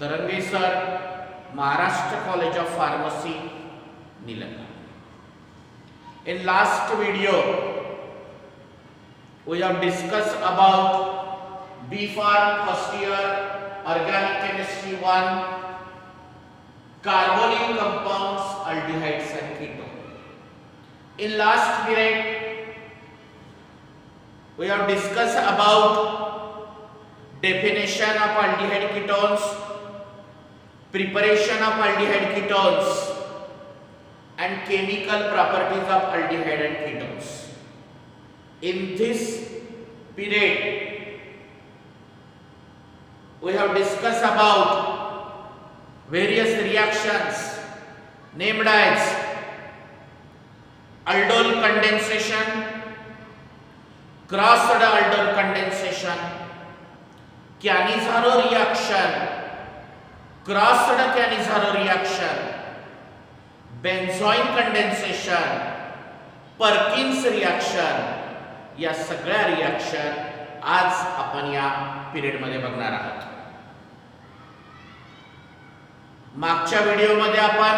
तरंगे sir, Maharashtra college of Pharmacy, Nilanga. In last video, we have discussed about B Pharm first year, Organic Chemistry 1, carbonyl compounds, aldehydes and ketones. In last period, we have discussed about definition of aldehyde ketones, preparation of aldehyde ketones, and chemical properties of aldehyde and ketones. In this period, we have discussed about various reactions named as aldol condensation, crossed aldol condensation, Cannizzaro reaction, crossed Cannizzaro reaction, benzoin condensation, Perkins reaction, या सगळ्या reaction आज आपण या period मध्ये बघणार आहोत. मागच्या video मध्ये आपण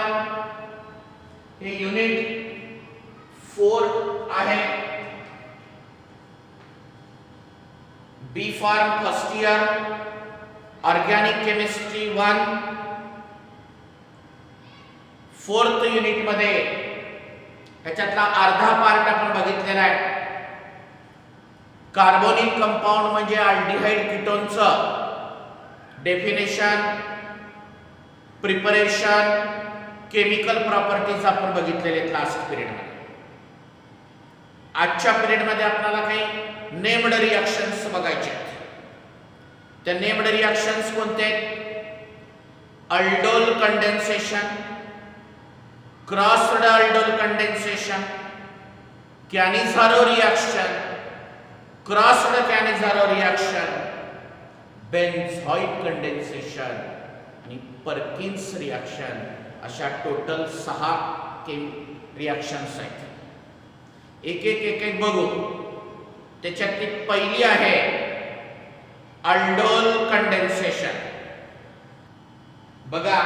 हे युनिट 4 आहे, B pharm first year, organic chemistry 1, 4th unit मध्ये ह्याच्यातला अर्धा पार्ट आपण बघितलेला आहे. कार्बोनिल कंपाउंड म्हणजे अल्डिहाइड कीटोनचं डेफिनेशन, प्रिपरेशन, केमिकल प्रॉपर्टीज आपण बघितलेले आहेत लास्ट पिरियड मध्ये. आजच्या पिरियड मध्ये आपल्याला काही नेम्ड रिएक्शन्स बघायचे आहेत. त्या नेम्ड रिएक्शन्स कोणते आहेत? Aldol condensation, crossed aldol condensation, Cannizzaro reaction, crossed Cannizzaro reaction, benzoid condensation आणि Perkins reaction, अशा टोटल 6 रिएक्शन्स आहेत. एक एक बघू. त्याच्यातली पहिली आहे अल्डोल कंडेन्सेशन. बघा,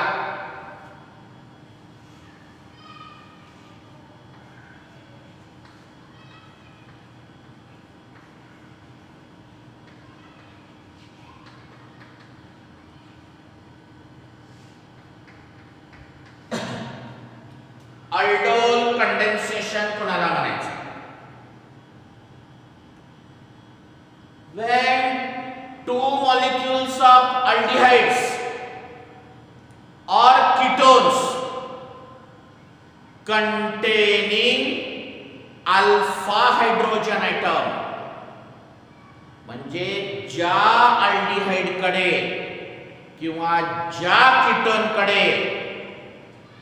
अल्डोल कंडेन्सेशन कोणाला म्हणायचं? When two molecules of aldehydes or ketones containing alpha hydrogen atom, म्हणजे ज्या अल्डिहाइड कडे किंवा ज्या कीटोन कडे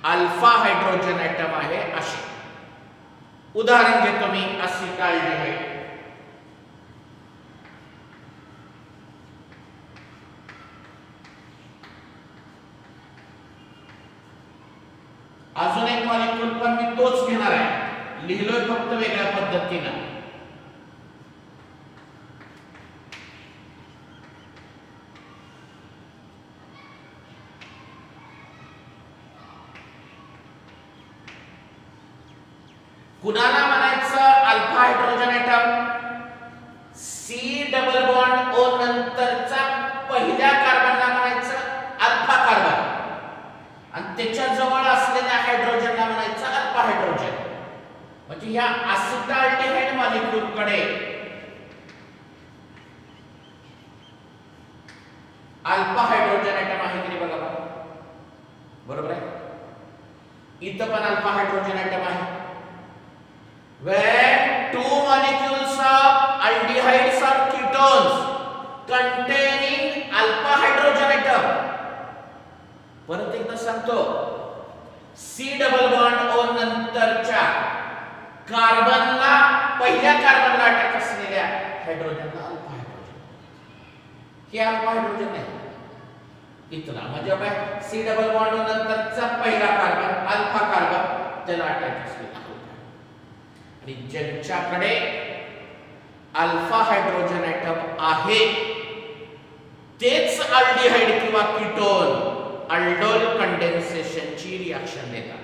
अल्फा हायड्रोजन एटम आहे असे. उदाहरण घेतो मी, असिटाल्डिहाइड, अजून एक मॉलिक्यूल पण मी तोच घेणार आहे, लिहिलोय फक्त वेगळ्या पद्धतीने. कुणाला म्हणायचं alpha hydrogen atom? C double bond O नंतरचा पहिल्या कार्बनला म्हणायचं अल्फा कार्बन, आणि त्याच्या जवळ असलेल्या हायड्रोजनला म्हणायचं अल्फा हायड्रोजन. म्हणजे या असिटाल्डिहाइड मॉलिक्यूल कडे अल्फा हायड्रोजन एटम आहे की नाही बघा. बरोबर आहे. इथं पण अल्फा हायड्रोजन एटम आहे. When two molecules of aldehydes or ketones containing alpha hydrogen atom, परत एकदा सांगतो, C डबल बॉन्ड O नंतरच्या कार्बनला, पहिल्या कार्बनला अटॅच असलेल्या हायड्रोजनला अल्फा हायड्रोजन. हे अल्फा हायड्रोजन आहे इथला, म्हणजे काय, C डबल बॉन्ड O नंतरचा पहिला कार्बन अल्फा कार्बन, त्याला अटॅच असलेला. आणि ज्यांच्याकडे अल्फा हायड्रोजन एटम आहे तेच अल्डिहाइड किंवा कीटोन अल्डोल कंडेन्सेशनची रिएक्शन देतात.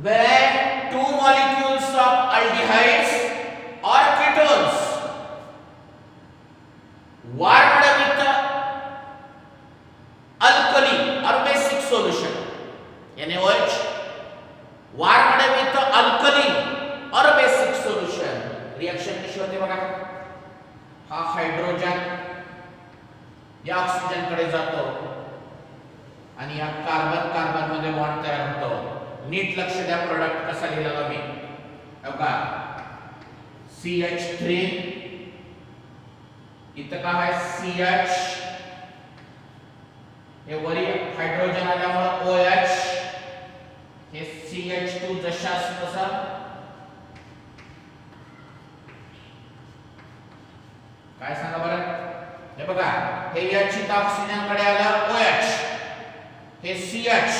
When two molecules of aldehydes or ketones warmed with alkali or basic solution, NaOH, warmed with alkali or basic solution, reaction कशी होते बघा. हा हायड्रोजन या ऑक्सिजन कडे जातो आणि या कार्बन कार्बन मध्ये बॉन्ड तयार होतो. नीट लक्ष द्या, प्रोडक्ट कसा लिहिला मी बघा. CH3 इथं काय आहे CH, हे वरी हायड्रोजन आल्यामुळे OH, हे CH2 जशास तसा काय सांगा बरं. हे बघा, हे H इथं ऑक्सिजन कडे आलं OH, हे CH,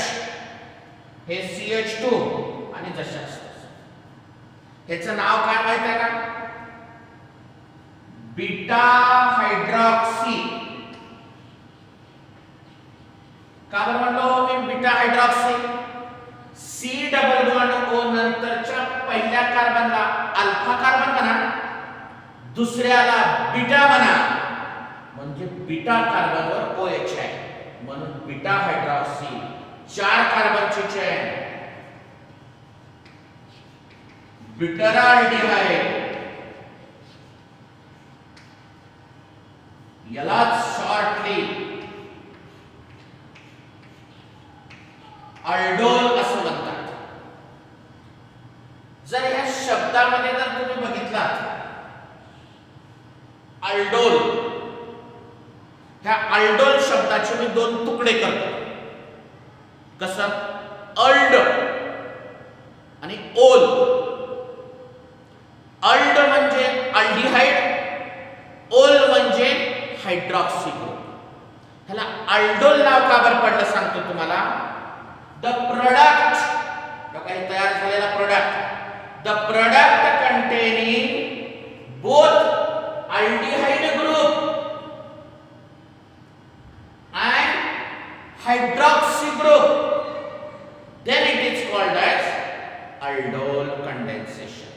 हे CH2 आणि जशास ह्याचं नाव काय माहित आहे का? Beta hydroxy. का बरं म्हणलो मी beta hydroxy? C double bond O नंतरच्या पहिल्या कार्बनला अल्फा कार्बन म्हणा, दुसऱ्याला बीटा म्हणा, म्हणजे बीटा कार्बनवर OH आहे म्हणून बीटा हायड्रॉक्सी. 4 कार्बनची चेन, ब्युटराल्डिहाइड, यालाच शॉर्टली अल्डोल असं म्हणतात. जर या शब्दामध्ये जर तुम्ही बघितलात अल्डोल, ह्या अल्डोल शब्दाचे मी 2 तुकडे करतो. कसं? अल्ड आणि ओल. अल्ड म्हणजे अल्डिहाइड, ओल म्हणजे हायड्रॉक्सी ग्रुप. ह्याला अल्डोल नाव का बरं पडलं सांगतो तुम्हाला. द प्रोडक्ट, काही तयार झालेला product, the product containing both aldehyde group and hydroxy group, then it is called as aldol condensation.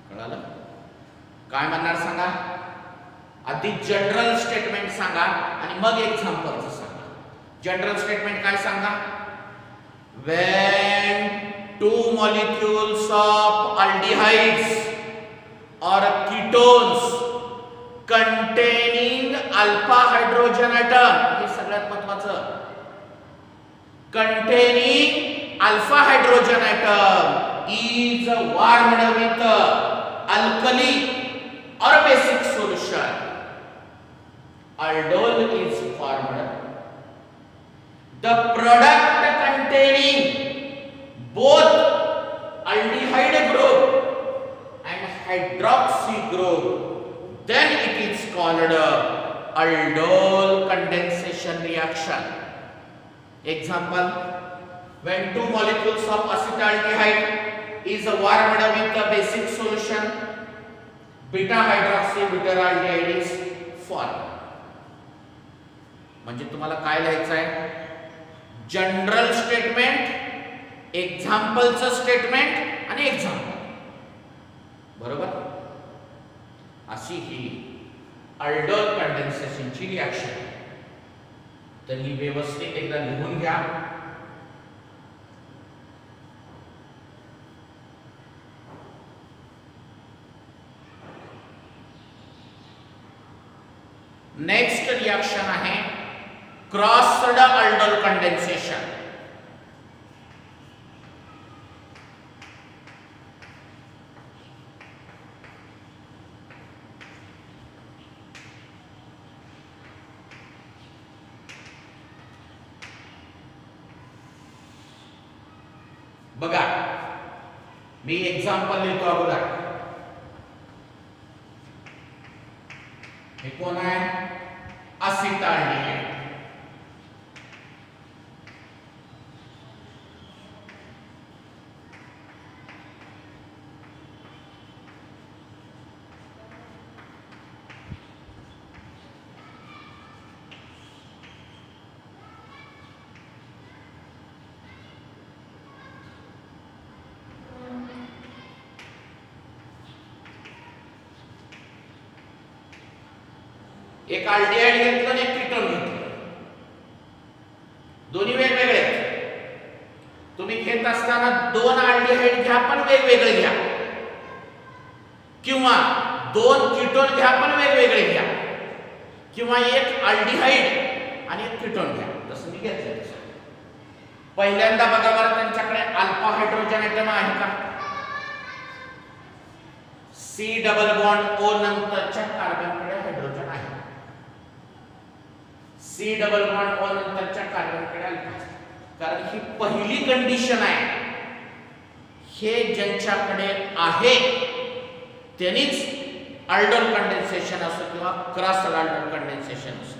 कळलं? काय म्हणणार सांगा. आधी जनरल स्टेटमेंट सांगा आणि मग एक्झाम्पलचं सांगा. जनरल स्टेटमेंट काय सांगा. when two molecules of aldehydes or ketones containing alpha hydrogen atom, हे सगळ्यात महत्त्वाचं, containing alpha hydrogen atom is warmed with alkali or basic solution, aldol is formed. The product containing both aldehyde group and hydroxy group, then it is called aldol condensation reaction. Example, when two molecules of acetaldehyde is warmed with a basic solution, beta hydroxy butyraldehyde is formed. म्हणजे तुम्हाला काय लिहायचं आहे. General statement, एक्झाम्पलचं statement आणि example. बरोबर. अशी ही aldol कंडेन्सेशनची reaction. तर ही व्यवस्थित एकदा लिहून घ्या. नेक्स्ट रिएक्शन आहे क्रॉस्ड अल्डोल कंडेन्सेशन. बघा, मी एक्झाम्पल लिहितो अगोदर. हे कोण आहे? असिटाल्डिहाइड. एक अल्डिहाइड घेतलं आणि एक कीटोन घेतलं, दोन्ही वेगवेगळे आहेत. तुम्ही घेत असताना दोन अल्डिहाइड घ्या पण वेगवेगळे घ्या, किंवा दोन कीटोन घ्या पण वेगवेगळे घ्या, किंवा एक अल्डिहाइड आणि एक कीटोन घ्या. तसं मी घेतलं. पहिल्यांदा बघा बरं, त्यांच्याकडे अल्फा हायड्रोजन ॲटम आहे का? सी डबल बॉन्ड ओ नंतरच्या कार्बनकडे हायड्रोजन आहे. सी डबल बॉन्ड ओ नंतरच्या कार्बनकडे अल्फा, कारण ही पहिली कंडिशन आहे. हे ज्यांच्याकडे आहे त्यांनीच अल्डोल कंडेन्सेशन असो किंवा क्रॉस अल्डोल कंडेन्सेशन असो.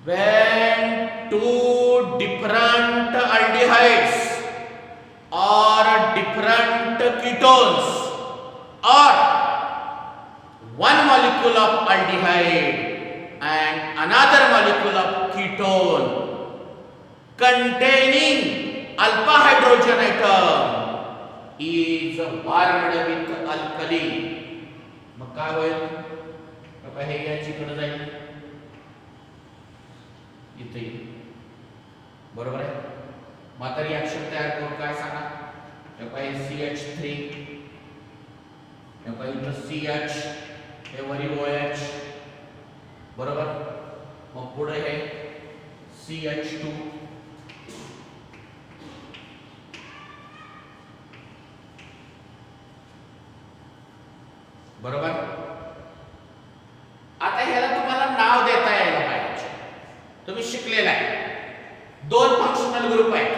When two different aldehydes or different ketones or one molecule of aldehyde and another molecule of ketone containing alpha hydrogen atom is warmed with alkali. मग काय होईल? आता हे याचीकडे जाईल, इथे बरोबर आहे. मग आता रिएक्शन तयार करून काय सांगा? CH3, इथं CH, हे वरी OH, बरोबर. मग पुढे हे CH2, बरोबर. आता ह्याला तुम्हाला नाव देता यायला पाहिजे. तुम्ही शिकलेला आहे. दोन फंक्शनल ग्रुप आहेत,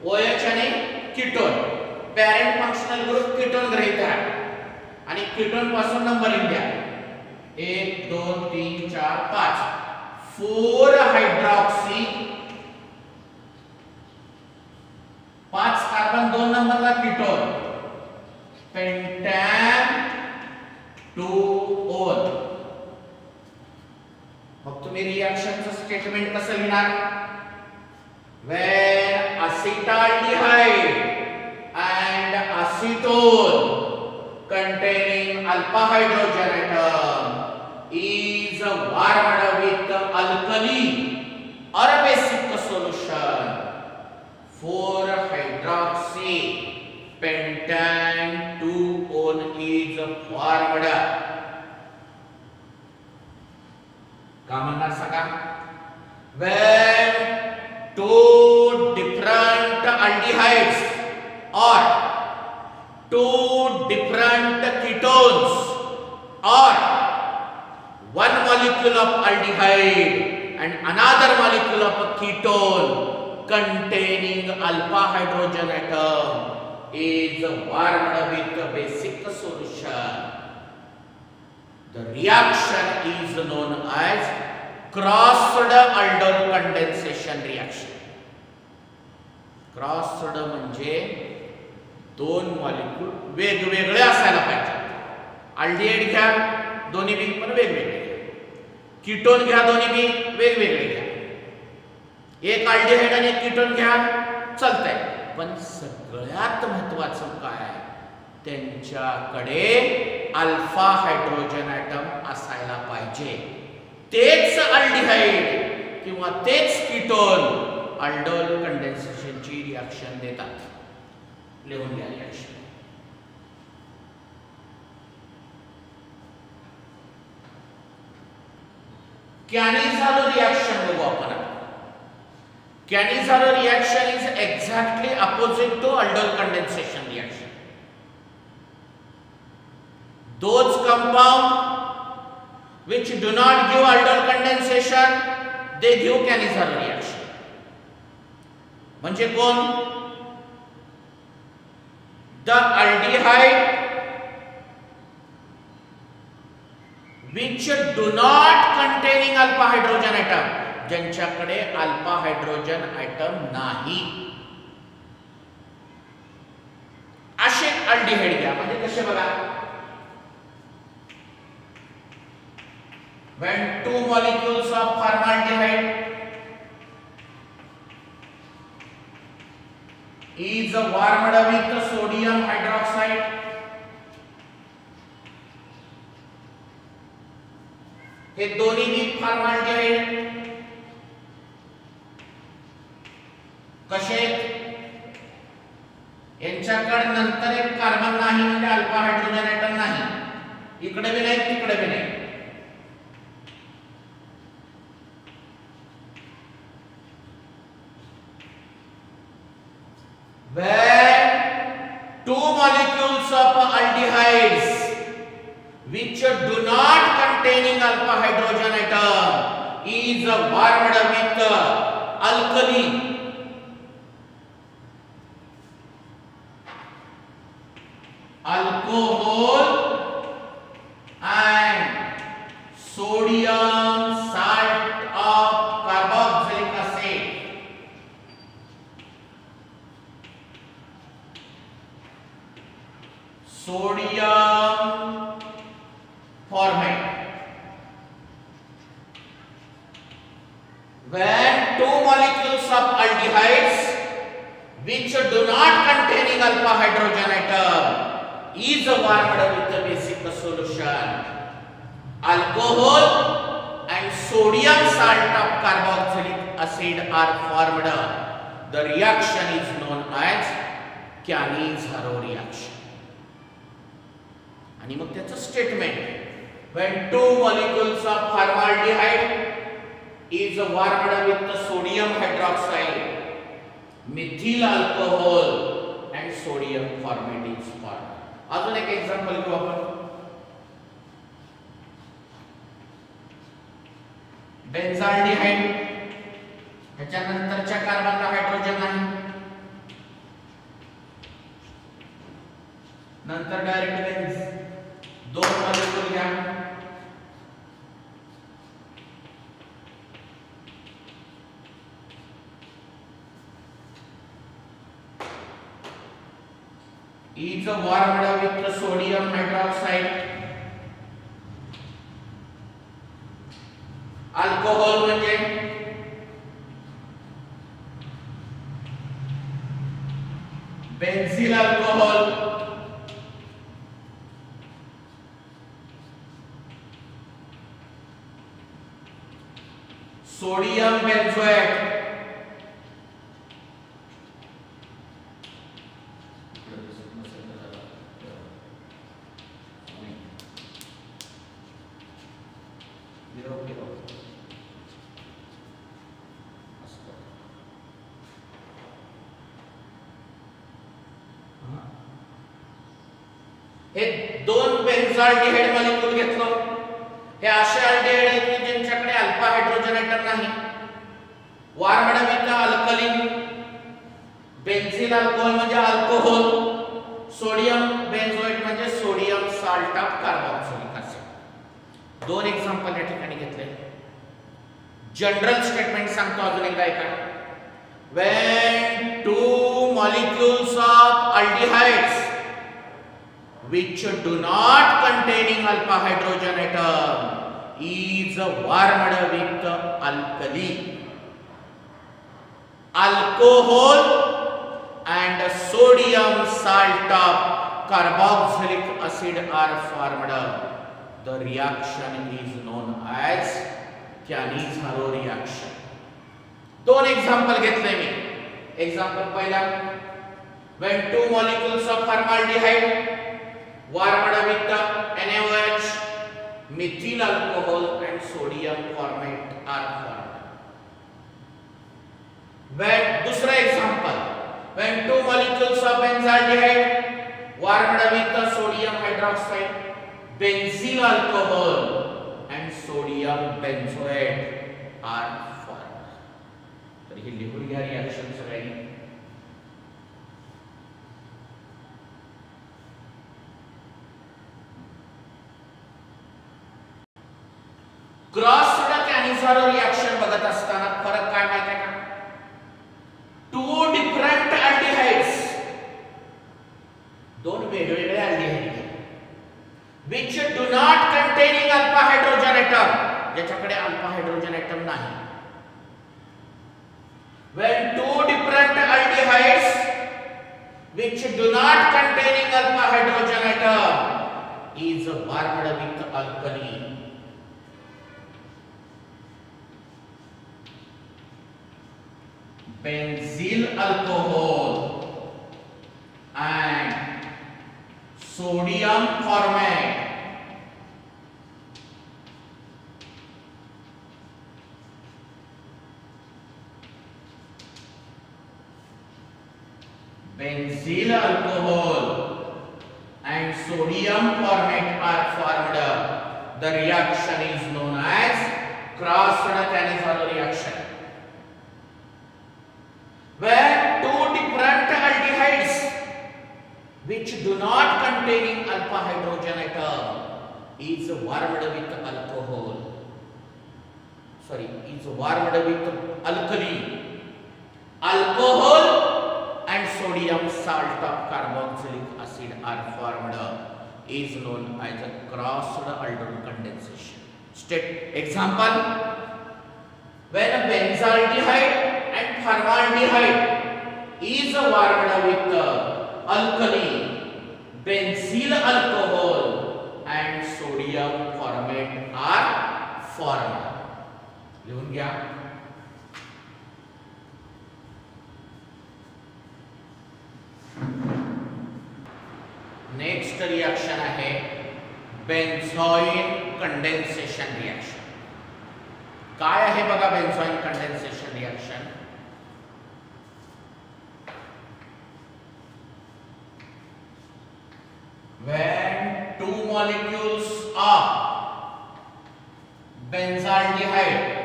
OH आणि ketone. Parent functional group ketone गृहीत आहे आणि कीटोन पासून नंबरिंग द्या. 1 2 3 4 5. 4 हायड्रॉक्सी, 5 कार्बन 2 नंबरला कीटोन, पेंटॅन 2 ओन. मग तुम्ही रिएक्शनचं स्टेटमेंट कसं लिहिणार? when acetaldehyde and acetone containing alpha hydrogen atom is warmed with alkali or basic solution, 4 hydroxy pentan 2-on is warmed. का म्हणणार सांगा? when two different aldehydes or two different ketones or one molecule of aldehyde and another molecule of ketone containing alpha hydrogen atom is warmed with a basic solution, the reaction is known as crossed aldol condensation reaction. Crossed म्हणजे दोन molecule वेगवेगळे असायला पाहिजे. Aldehyde घ्या दोन्ही बी पण वेगवेगळे घ्या, कीटोन घ्या दोन्ही बी वेगवेगळे घ्या, एक अल्डिहाइड आणि एक कीटोन घ्या चालतंय. पण सगळ्यात महत्त्वाचं काय, त्यांच्याकडे अल्फा हायड्रोजन ॲटम असायला पाहिजे. तेच अल्डिहाइड किंवा तेच कीटोन अल्डोल कंडेन्सेशनची रिएक्शन देतात. लिहून घ्या रिएक्शन. कॅनिझारो रिएक्शन बघू आपण. Cannizzaro reaction is exactly opposite to aldol condensation reaction. Those compound which do not give aldol condensation, they give Cannizzaro reaction. म्हणजे कोण? The aldehyde which do not containing alpha hydrogen atom, ज्यांच्याकडे alpha hydrogen item नाही असे aldehyde घ्या. म्हणजे कसे बघा, when two molecules of formaldehyde is warmed with sodium hydroxide हे दोन्ही बी फॉर्मल्डिहाइड कसे यांच्याकडे नंतर एक कार्बन नाही म्हणजे अल्फा हायड्रोजन ऍटम नाही, इकडे बी नाही तिकडे बी नाही. When two molecules of aldehydes which do not containing alpha hydrogen atom is warmed with alkali, alcohol and sodium salt of carboxylic acid, sodium formate. When two molecules of aldehydes which do not containing alpha hydrogen atom is warmed with the basic solution, alcohol and sodium salt of carboxylic acid are formed. The reaction is known as Cannizzaro reaction. आणि मग त्याचं statement, when two molecules of formaldehyde is warmed with the sodium hydroxide, methyl alcohol and sodium formate is formed. अजून एक example घेऊ आपण. बेन्झाल्डिहाइड, ह्याच्यानंतरच्या कार्बनला hydrogen नाही, नंतर direct Benz, दोन मॉलिक्यूल घ्या. is warmed with the sodium hydroxide, alcohol म्हणजे बेन्झिल alcohol, sodium benzoate, हे दोन बेन्झाल्डिहाइड मॉलिक्यूल घेतलं. हे असे अल्डिहाइड आहेत की ज्यांच्याकडे अल्फा हायड्रोजन ऍटम नाही. वार्मड विथ अल्कलीन, बेन्झिल अल्कोहोल म्हणजे अल्कोहोल, सोडियम बेन्झोएट म्हणजे sodium salt of carboxylic acid. दोन एक्झाम्पल या ठिकाणी घेतले. जनरल स्टेटमेंट सांगतो अजून एकदा ऐका. when two molecules of aldehydes which do not containing alpha hydrogen atom is warmed with alkali, alcohol and sodium salt of carboxylic acid are formed. The reaction is known as Cannizzaro reaction. दोन example घेतले मी. Example पहिला, when two molecules of formaldehyde warmed with the NaOH, methyl alcohol and sodium formate are formed. When दूसरा example, when two molecules of benzaldehyde warmed with the sodium hydroxide, benzyl alcohol and sodium benzoate are formed. तर ही लिहून घ्या reaction सगळ्यांनी. Cross कॅनिझारो reaction बघत असताना फरक काय माहिती आहे का? टू डिफरंट अल्डिहाइड्स, दोन वेगवेगळे aldehyde which do not containing alpha hydrogen atom, ज्याच्याकडे अल्फा हायड्रोजन ऍटम नाही. when two different aldehydes which do not containing alpha hydrogen atom is warmed with alkali, benzyl alcohol and sodium formate. Benzyl alcohol and sodium formate are formed. The reaction is known as crossed Cannizzaro reaction, where two different aldehydes which do not containing alpha hydrogen atom is warmed with alcohol. Is warmed with alkali. Alcohol and sodium salt of carboxylic acid are formed, is known as a crossed aldol condensation. State example: when a benzaldehyde and formaldehyde is warmed with alkali, benzyl alcohol and sodium formate are formed. लिहून घ्या. Next reaction आहे बेन्झॉइन condensation reaction. काय आहे बघा benzoin condensation reaction. When two molecules of benzaldehyde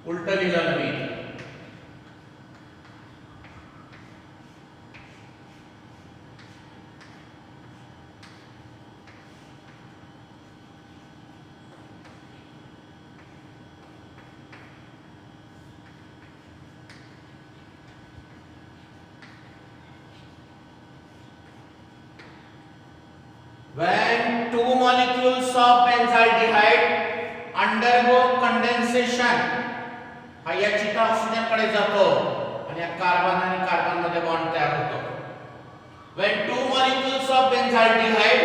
उलट लिहिलं नवीन. When two molecules of benzaldehyde undergo condensation, हा याची ऑक्सिजन कडे जातो आणि या कार्बन आणि कार्बन मध्ये बॉन्ड तयार होतो. When two molecules of benzaldehyde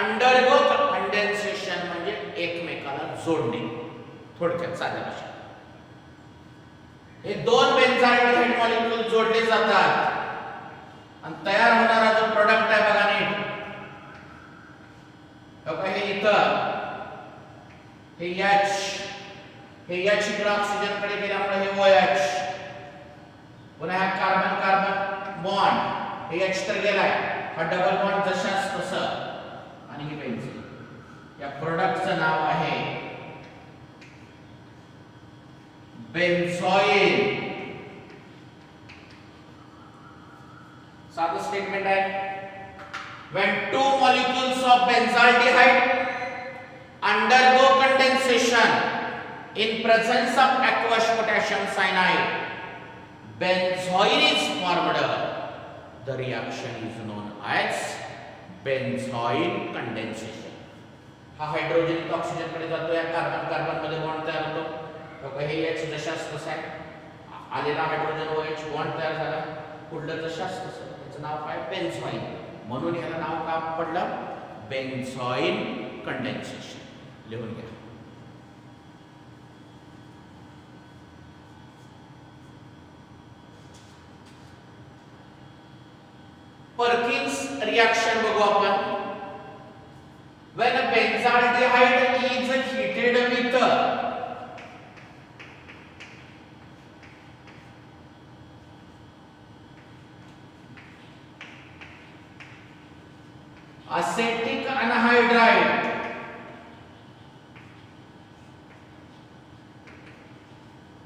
undergo condensation म्हणजे एकमेकाला जोडणे. थोडक्यात साध्या भाषेत हे दोन बेन्झाल्डेहाइड मॉलिक्यूल जोडले जातात आणि तयार होणारा जो प्रोडक्ट आहे बघा नीट. हे इथं हे H इकडे ऑक्सिजन कडे गेल्यामुळे हे OH, पुन्हा हा कार्बन कार्बन बॉन्ड हे H तर गेलाय, हा डबल बॉन्ड जशाच तसं आणि ही बेन्झीन. या प्रोडक्टचं नाव आहे बेन्झॉइन. साधं स्टेटमेंट आहे. When two molecules of benzaldehyde undergo condensation in presence of aqueous potassium cyanide, benzoin is formed. The reaction is known as benzoin condensation. हा हायड्रोजन ऑक्सिजन कडे जातो, या कार्बन कार्बन मध्ये बॉन्ड तयार होतो. हे H जशास तसं आहे, आलेला हायड्रोजन OH बॉन्ड तयार झाला, पुढलं जशास तसं. याचं नाव काय? बेन्झॉइन. म्हणून याला नाव का पडलं? बेन्झॉइन कंडेन्सेशन. लिहून घ्या. पर्किन्स रिएक्शन बघू आपण. When a benzaldehyde is heated with acetic anhydride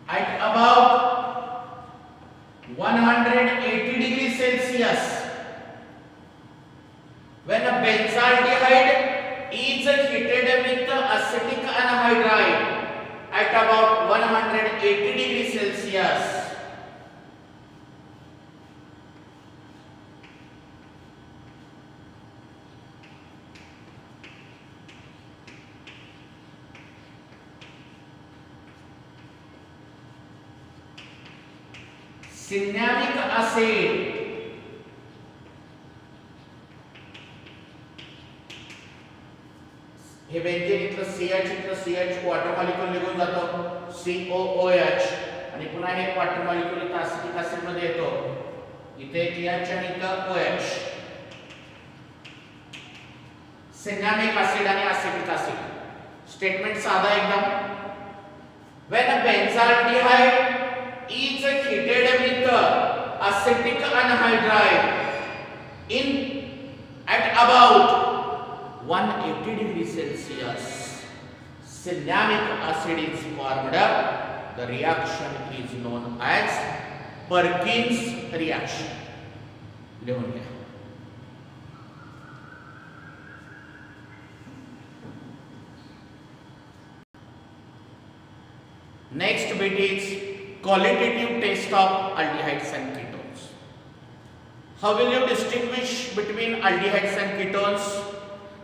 at about 180 degrees Celsius. When a benzaldehyde is heated with acetic anhydride at about 180 degrees Celsius, cinnamic acid हे बेंझिन इथलं CH वॉटर मॉलिक्यूल निघून जातो COOH आणि पुन्हा हे water molecule इथं acetic acid मध्ये येतो इथे TH आणि इथं OH सिनॅमिक ऍसिड आणि एसिटिक ऍसिड स्टेटमेंट साधा एकदम when a benzaldehyde is heated with acetic anhydride in at about 180 degrees Celsius cinnamic acid is formed. The reaction is known as Perkins reaction. लिहून घ्या. Next bit is qualitative test of aldehydes and ketones. How will you distinguish between aldehydes and ketones?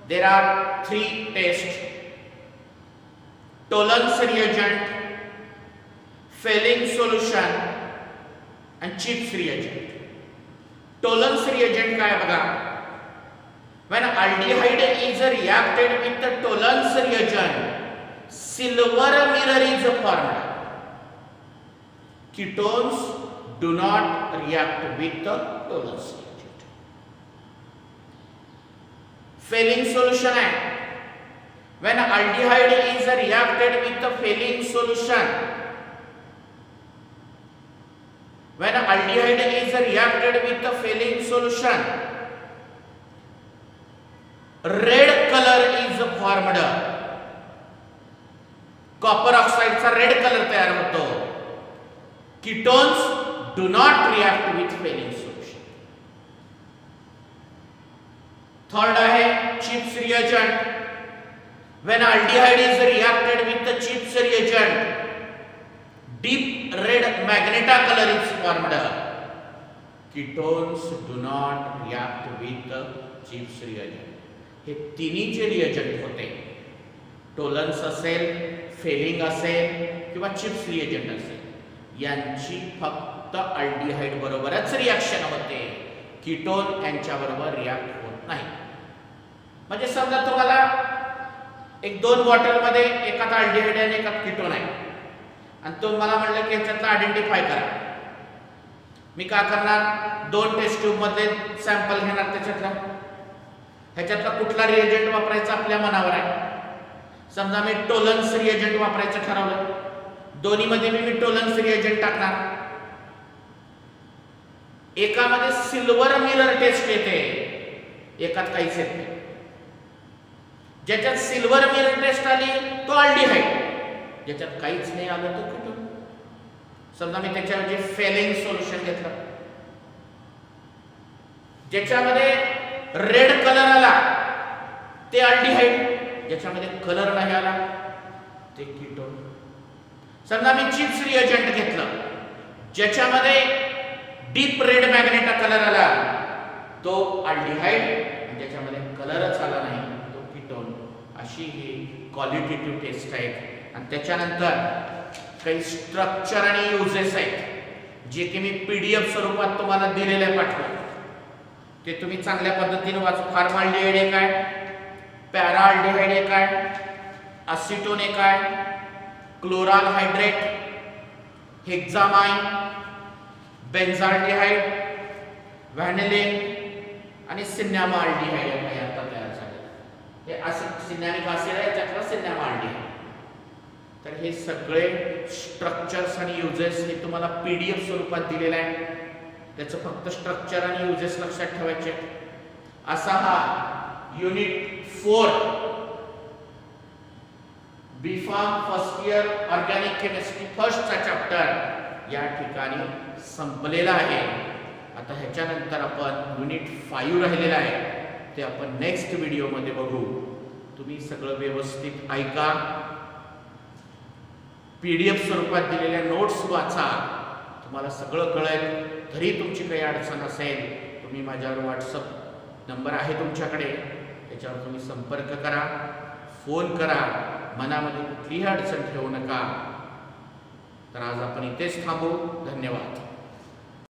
There are three tests: Tollens reagent, Fehling solution and Chips reagent. Tollens reagent काय बघा? When aldehyde is reacted with the Tollens reagent, silver mirror is formed. Ketones do not react with the Tollens reagent. Fehling solution है when aldehyde is reacted with the Fehling solution. When aldehyde is reacted with the Fehling solution, red color is formed. Copper oxide चा red colour तयार होतो. Ketones do not react with Fehling solution. Third आहे Schiff's reagent. When aldehyde is reacted with the Schiff's reagent, deep red magenta colour is formed. Ketones do not react with the Schiff's reagent. हे तिन्हीचे reagent होते. टोलन्स असेल, Fehling असेल किंवा chips reagent असेल, यांची फक्त अल्डिहाइड बरोबरच रिएक्शन होते. कीटोन यांच्या बरोबर रिएक्ट होत नाही. म्हणजे समजा तुम्हाला एक दोन बॉटल मध्ये एकात अल्डिहाइड आणि एकात कीटोन आहे आणि तुम्हाला म्हटलं की ह्याच्यातला आयडेंटिफाय करा. मी काय करणार, दोन टेस्ट ट्यूब मध्ये सॅम्पल घेणार, ह्याच्यातला कुठला रिएजंट वापरायचा आपल्या मनावर आहे. समजा मी टोलन्स रिएजंट वापरायचं ठरवलं, दोन्ही मध्ये मी टोलन्स रिएजंट टाकणार. एकामध्ये सिल्वर मिरर टेस्ट येते, एकात काहीच येत नाही. ज्याच्यात सिल्वर मिरर टेस्ट आली तो अल्डिहाइड, ज्याच्यात काहीच नाही आलं तो कीटोन. समजा मी त्याच्याऐवजी फेलिंग सोल्युशन घेतलं, ज्याच्यामध्ये रेड कलर आला ते अल्डिहाइड, ज्याच्यामध्ये कलर नाही आला ते कीटोन. समजा मी चिप्स रिएजंट घेतलं, ज्याच्यामध्ये डीप रेड मॅग्नेटा कलर आला तो अल्डिहाइड, आणि ज्याच्यामध्ये कलरच आला नाही तो कीटोन. अशी ही क्वालिटेटिव्ह टेस्ट आहे. आणि त्याच्यानंतर काही स्ट्रक्चर आणि युजेस आहेत जे की मी PDF स्वरूपात तुम्हाला दिलेले पाठवले. ते तुम्ही चांगल्या पद्धतीने वाचू. फॉर्मल्डिहाइड एक आहे, पॅराअल्डिहाइड एक आहे, असिटोन एक आहे, क्लोराल हायड्रेट, हेक्सामाइन, बेन्झाल्डिहाइड, व्हॅनिलीन आणि सिन्नॅमाल्डिहाइड आहे आता तयार झालेलं. हे सिन्नॅमिक ऍसिड आहे, त्यातला सिन्नॅमाल्डिहाइड. तर हे सगळे स्ट्रक्चर्स आणि युजेस हे तुम्हाला PDF स्वरूपात दिलेलं आहे. त्याचं फक्त स्ट्रक्चर आणि युजेस लक्षात ठेवायचे. असा हा unit 4 B.Pharm first year organic chemistry फर्स्टचा चॅप्टर या ठिकाणी संपलेला आहे. आता ह्याच्यानंतर आपण युनिट 5 राहिलेला आहे, ते आपण नेक्स्ट व्हिडिओमध्ये बघू. तुम्ही सगळं व्यवस्थित ऐका, PDF स्वरूपात दिलेल्या नोट्स वाचा, तुम्हाला सगळं कळेल. तरी तुमची काही अडचण असेल, तुम्ही माझ्यावर WhatsApp नंबर आहे तुमच्याकडे, त्याच्यावर तुम्ही संपर्क करा, फोन करा. मनामध्ये कुठलीही अडचण ठेवू नका. तर आज आपण इथेच थांबू. धन्यवाद.